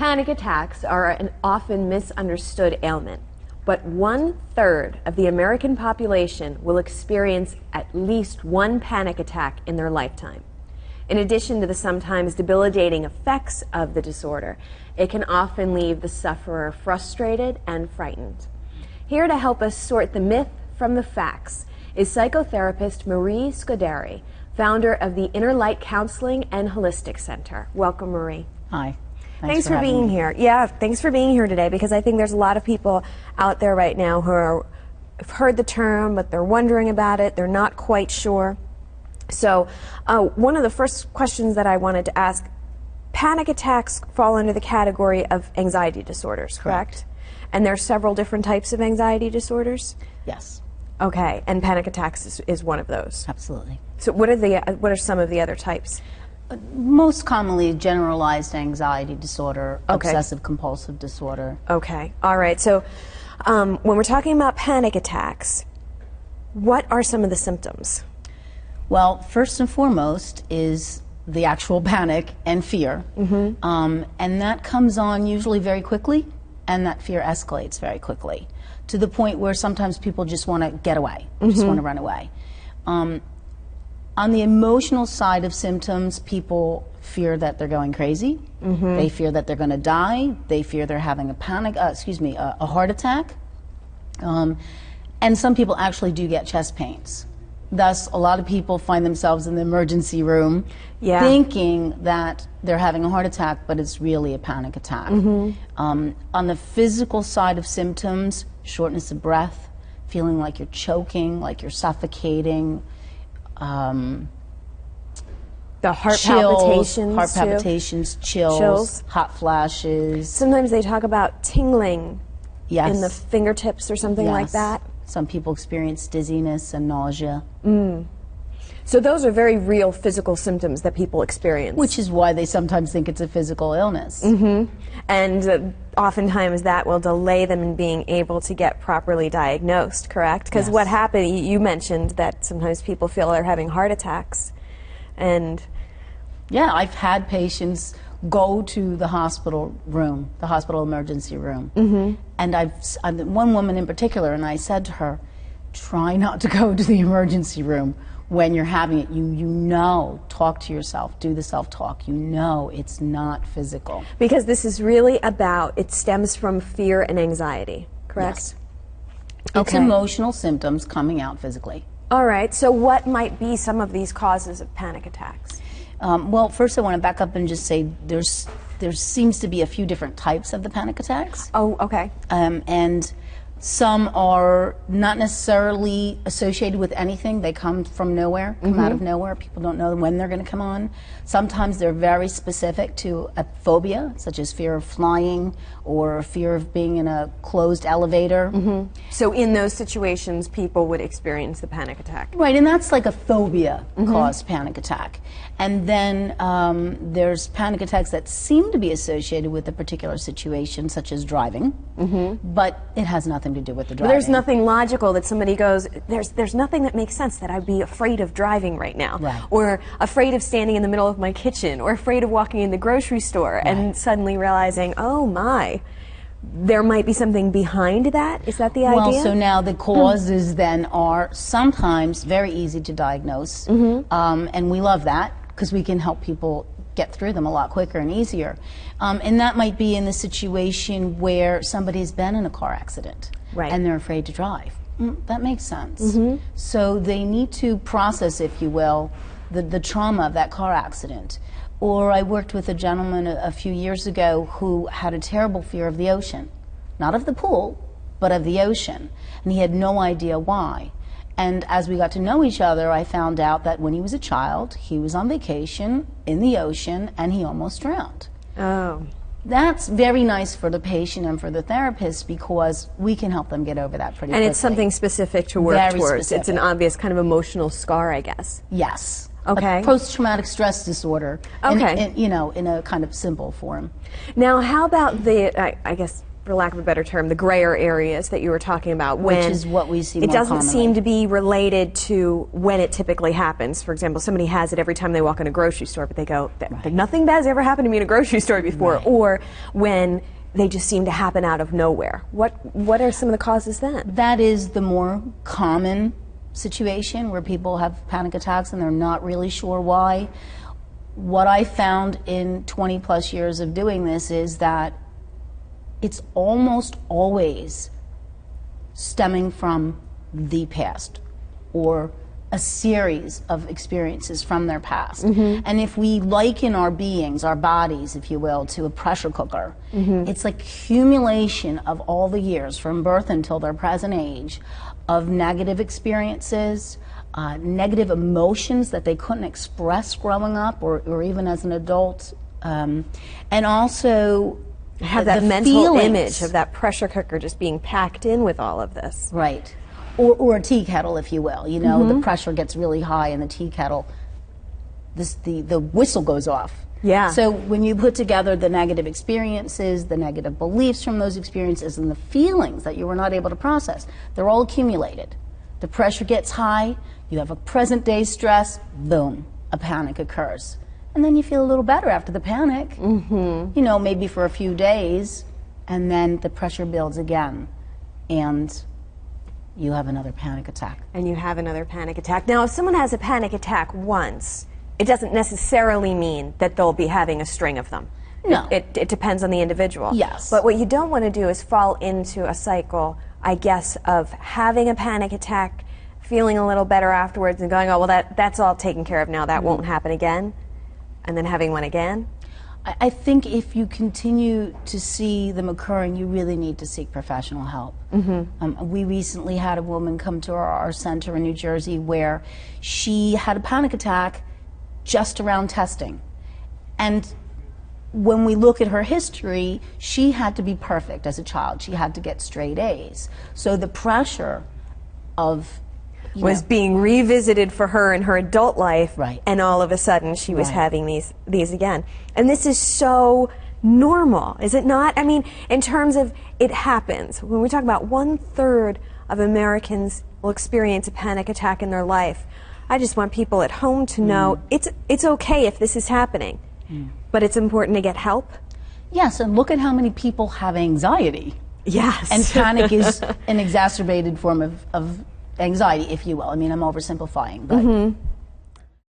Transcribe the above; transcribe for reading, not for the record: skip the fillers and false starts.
Panic attacks are an often misunderstood ailment, but 1/3 of the American population will experience at least one panic attack in their lifetime. In addition to the sometimes debilitating effects of the disorder, it can often leave the sufferer frustrated and frightened. Here to help us sort the myth from the facts is psychotherapist Marie Scodari, founder of the Inner Light Counseling and Holistic Center. Welcome, Marie. Hi. Thanks for being here. Yeah, thanks for being here today, because I think there's a lot of people out there right now who have heard the term, but they're wondering about it. They're not quite sure. So one of the first questions that I wanted to ask, panic attacks fall under the category of anxiety disorders, correct? And there are several different types of anxiety disorders? Yes. Okay, and panic attacks is one of those? Absolutely. So what are some of the other types? Most commonly generalized anxiety disorder, Okay. obsessive compulsive disorder. Okay, all right. So when we're talking about panic attacks, what are some of the symptoms? Well, first and foremost is the actual panic and fear. And that comes on usually very quickly, and that fear escalates very quickly to the point where sometimes people just want to get away, just want to run away. On the emotional side of symptoms, people fear that they're going crazy. They fear that they're going to die. They fear they're having a heart attack. And some people actually do get chest pains. Thus, a lot of people find themselves in the emergency room thinking that they're having a heart attack, but it's really a panic attack. On the physical side of symptoms, shortness of breath, feeling like you're choking, like you're suffocating, The heart chills, palpitations, chills, hot flashes. Sometimes they talk about tingling Yes. in the fingertips or something like Yes. that. Some people experience dizziness and nausea. So those are very real physical symptoms that people experience. Which is why they sometimes think it's a physical illness. And oftentimes that will delay them in being able to get properly diagnosed, correct? Because what happened, you mentioned that sometimes people feel they're having heart attacks. And Yeah, I've had patients go to the hospital room, the hospital emergency room. And one woman in particular, and I said to her, try not to go to the emergency room when you're having it. You know, talk to yourself, do the self-talk. You know it's not physical. because this is really about, it stems from fear and anxiety, correct? Yes. It's emotional symptoms coming out physically. All right, so what might be some of these causes of panic attacks? Well, first I want to back up and just say there seems to be a few different types of the panic attacks. Oh, okay. And some are not necessarily associated with anything. They come from nowhere, come out of nowhere. People don't know when they're going to come on. Sometimes they're very specific to a phobia, such as fear of flying or fear of being in a closed elevator. So in those situations, people would experience the panic attack. Right, and that's like a phobia-caused panic attack. And then there's panic attacks that seem to be associated with a particular situation, such as driving, but it has nothing to do with the driving. But there's nothing logical that somebody goes, there's nothing that makes sense that I'd be afraid of driving right now. Right. Or afraid of standing in the middle of my kitchen, or afraid of walking in the grocery store and suddenly realizing, oh my, there might be something behind that? Is that the idea? Well, so now the causes then are sometimes very easy to diagnose, and we love that because we can help people get through them a lot quicker and easier. And that might be in the situation where somebody's been in a car accident and they're afraid to drive. That makes sense. So they need to process, if you will, the trauma of that car accident. Or I worked with a gentleman a few years ago who had a terrible fear of the ocean. Not of the pool, but of the ocean. And he had no idea why. And as we got to know each other, I found out that when he was a child, he was on vacation in the ocean and he almost drowned. Oh. That's very nice for the patient and for the therapist because we can help them get over that pretty quickly. And it's something specific to work Very towards. specific. It's an obvious kind of emotional scar, I guess. Yes. Okay. A post-traumatic stress disorder. Okay. In a kind of simple form. Now, how about I guess for lack of a better term, the grayer areas that you were talking about. Which is what we see it more doesn't commonly. seem to be related to when it typically happens. For example, somebody has it every time they walk in a grocery store, but they go, nothing bad has ever happened to me in a grocery store before. Right. Or when they just seem to happen out of nowhere. What are some of the causes then? That is the more common situation where people have panic attacks and they're not really sure why. What I found in 20 plus years of doing this is that it's almost always stemming from the past or a series of experiences from their past. And if we liken our beings, our bodies, if you will, to a pressure cooker, it's like accumulation of all the years from birth until their present age of negative experiences, negative emotions that they couldn't express growing up or even as an adult, and also Have that the mental feelings. image of that pressure cooker just being packed in with all of this. Right. Or a tea kettle, if you will. You know, the pressure gets really high in the tea kettle, the whistle goes off. Yeah. So when you put together the negative experiences, the negative beliefs from those experiences, and the feelings that you were not able to process, they're all accumulated. The pressure gets high, you have a present day stress, boom, a panic occurs. And then you feel a little better after the panic, you know, maybe for a few days, and then the pressure builds again. And you have another panic attack. And you have another panic attack. Now, if someone has a panic attack once, it doesn't necessarily mean that they'll be having a string of them. No. It depends on the individual. Yes. But what you don't want to do is fall into a cycle, I guess, of having a panic attack, feeling a little better afterwards, and going, oh, well, that's all taken care of now. That won't happen again. And then having one again. I think if you continue to see them occurring, you really need to seek professional help. We recently had a woman come to our center in New Jersey where she had a panic attack just around testing. And when we look at her history, she had to be perfect as a child. She had to get straight A's. So the pressure of was being revisited for her in her adult life, Right. and all of a sudden she was Right. having these again. And this is so normal, is it not? I mean, in terms of it happens. When we talk about 1/3 of Americans will experience a panic attack in their life, I just want people at home to know it's okay if this is happening, but it's important to get help. Yes, and look at how many people have anxiety. Yes. And panic is an exacerbated form of anxiety, if you will. I mean, I'm oversimplifying, but